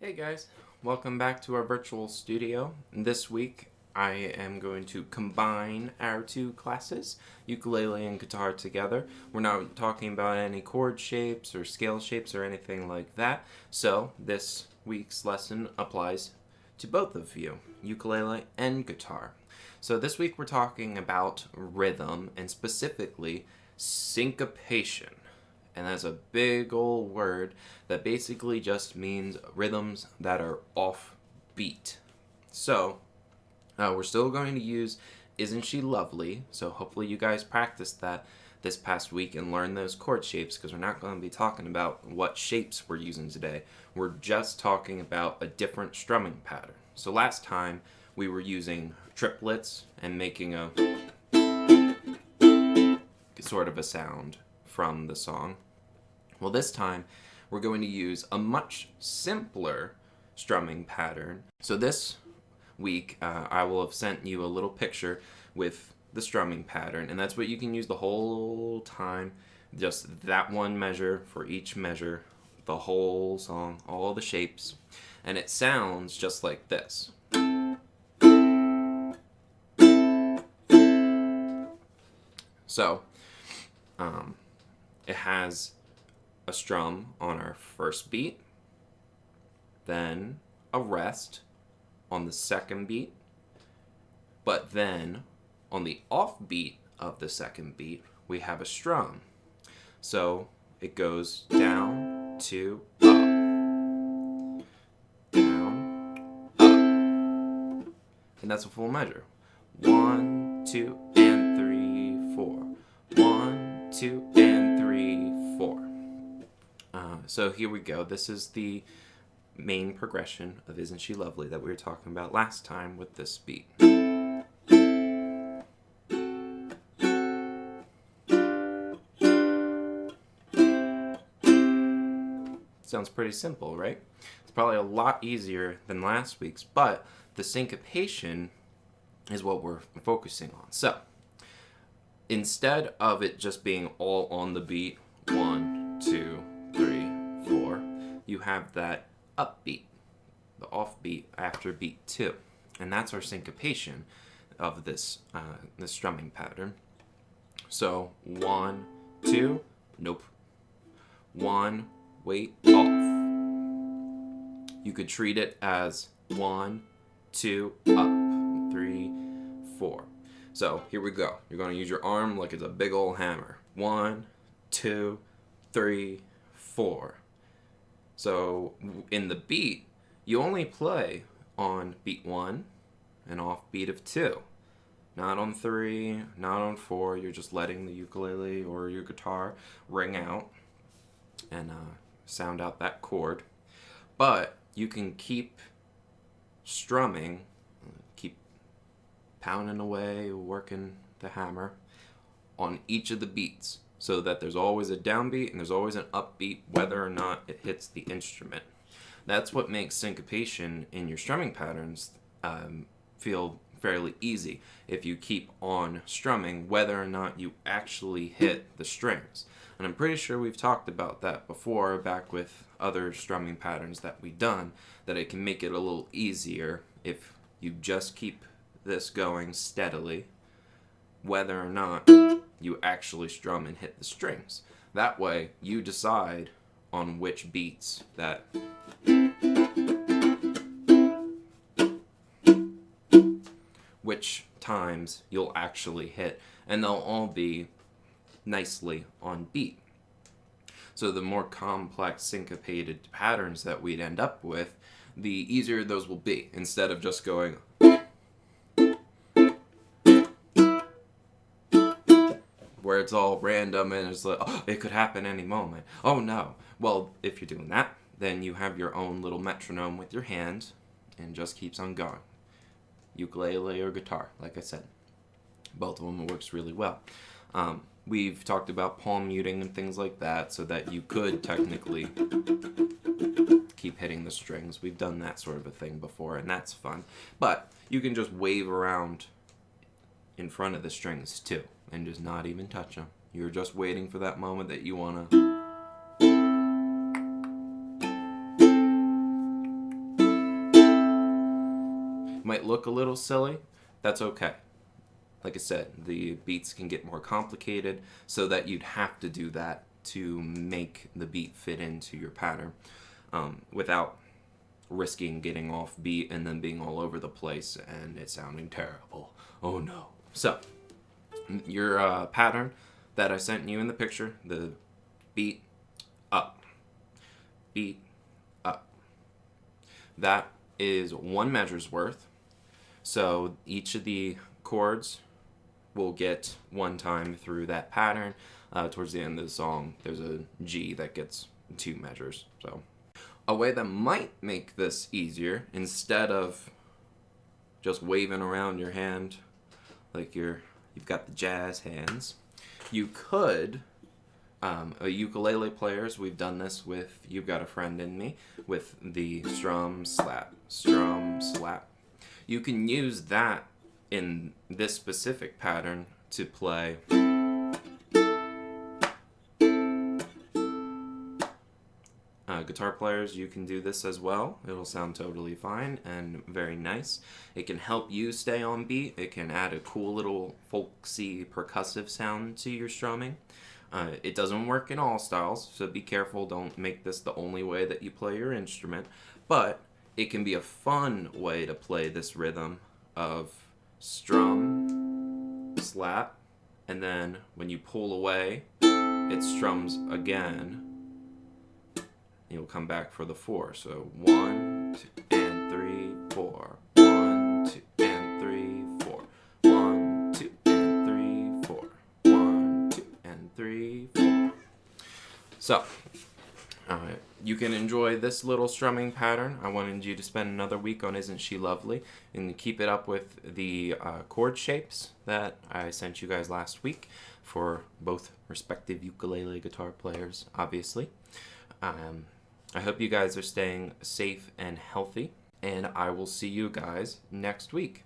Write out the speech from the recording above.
Hey guys, welcome back to our virtual studio. This week I am going to combine our two classes, ukulele and guitar, together. We're not talking about any chord shapes or scale shapes or anything like that, so this week's lesson applies to both of you, ukulele and guitar. So this week we're talking about rhythm and specifically syncopation. And that's a big old word that basically just means rhythms that are off beat. So, we're still going to use Isn't She Lovely? So, hopefully, you guys practiced that this past week and learned those chord shapes because we're not going to be talking about what shapes we're using today. We're just talking about a different strumming pattern. So, last time we were using triplets and making a sort of a sound from the song. Well, this time we're going to use a much simpler strumming pattern. So this week I will have sent you a little picture with the strumming pattern, and that's what you can use the whole time. Just that one measure for each measure, the whole song, all the shapes, and it sounds just like this. So it has a strum on our first beat, then a rest on the second beat, but then on the off beat of the second beat, we have a strum. So it goes down, to, up, down, up. And that's a full measure. 1, 2, and 3, 4. 1, 2, and 3, 4. So here we go. This is the main progression of Isn't She Lovely that we were talking about last time with this beat. Sounds pretty simple, right? It's probably a lot easier than last week's, but the syncopation is what we're focusing on. So, instead of it just being all on the beat, 1, 2, 3, 4, you have that upbeat, the offbeat after beat 2. And that's our syncopation of this strumming pattern. So 1, 2, nope. 1, wait, off. You could treat it as 1, 2, up, 3, 4. So here we go. You're going to use your arm like it's a big old hammer. 1, 2, 3, 4. So in the beat, you only play on beat 1 and off beat of 2. Not on 3, not on 4. You're just letting the ukulele or your guitar ring out and sound out that chord. But you can keep strumming, keep pounding away, working the hammer on each of the beats, so that there's always a downbeat and there's always an upbeat whether or not it hits the instrument. That's what makes syncopation in your strumming patterns feel fairly easy, if you keep on strumming whether or not you actually hit the strings. And I'm pretty sure we've talked about that before back with other strumming patterns that we've done, that it can make it a little easier if you just keep this going steadily whether or not you actually strum and hit the strings. That way, you decide on which beats that which times you'll actually hit, and they'll all be nicely on beat. So the more complex syncopated patterns that we'd end up with, the easier those will be, instead of just going where it's all random and it's like, oh, it could happen any moment. Oh no. Well, if you're doing that, then you have your own little metronome with your hand and just keeps on going. Ukulele or guitar, like I said. Both of them works really well. We've talked about palm muting and things like that so that you could technically keep hitting the strings. We've done that sort of a thing before, and that's fun. But you can just wave around in front of the strings too and just not even touch them. You're just waiting for that moment that you want to Might look a little silly. That's okay. Like I said, the beats can get more complicated so that you'd have to do that to make the beat fit into your pattern without risking getting off beat and then being all over the place and it sounding terrible. Oh no. So, your pattern that I sent you in the picture, the beat up, beat up, that is 1 measure's worth. So each of the chords will get 1 time through that pattern. Towards the end of the song, there's a G that gets 2 measures. So a way that might make this easier, instead of just waving around your hand like you've got the jazz hands, you could, ukulele players, we've done this with You've Got a Friend in Me, with the strum, slap, strum, slap. You can use that in this specific pattern to play guitar players. You can do this as well. It'll sound totally fine and very nice. It can help you stay on beat. It can add a cool little folksy percussive sound to your strumming. It doesn't work in all styles, so be careful. Don't make this the only way that you play your instrument. But it can be a fun way to play this rhythm of strum, slap, and then when you pull away, it strums again. You'll come back for the 4. So 1, 2, and 3, 4. 1, 2, and 3, 4. 1, 2, and 3, 4. 1, 2, and 3, 4. So, you can enjoy this little strumming pattern. I wanted you to spend another week on Isn't She Lovely and keep it up with the chord shapes that I sent you guys last week for both respective ukulele guitar players, obviously. I hope you guys are staying safe and healthy, and I will see you guys next week.